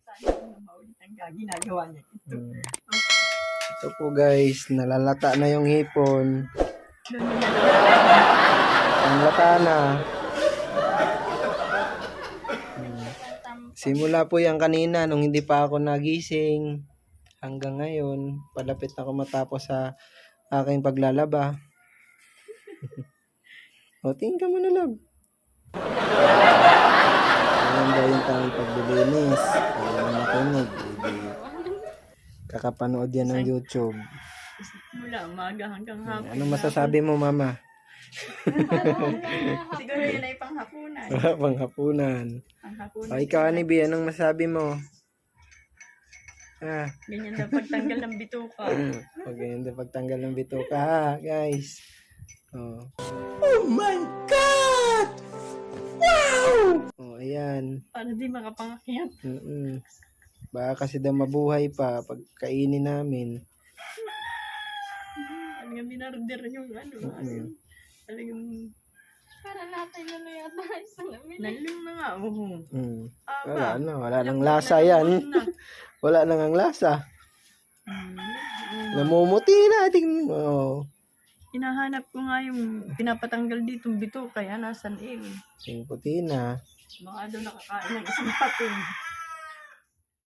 Sana maulit ang ginagawa niya. Ito po guys, nalalata na yung hipon. Ang lata na. Simula po yan kanina nung hindi pa ako nagising. Hanggang ngayon, palapit na ako matapos sa aking paglalaba. O, tingin ka muna, love. Ayan daw yung tamang paglilinis. Ayaw na makinig. Kakapanood yan ng YouTube. Mula umaga hanggang hapon. Ano masasabi mo, mama? Siguro yun ay panghapunan. Panghapunan. Panghapunan. O, ikaw, Anibi, anong masabi mo? Ganyan na pagtanggal ng bituka. Ganyan na pagtanggal ng bituka, ha, guys. Oh my God! Wow! Oh, ayan. Para di makapangakyat. Baka kasi daw mabuhay pa pag kainin namin. Talagang binarder yung talagang para natin na yata isang amin. Nalung na nga. Wala nang lasa yan. Wala nang ang lasa. Namumuti na. Tingnan mo. Hinahanap ko nga yung pinapatanggal dito bito kaya nasan eh. Puti na. Baka doon nakakain ng isang patin.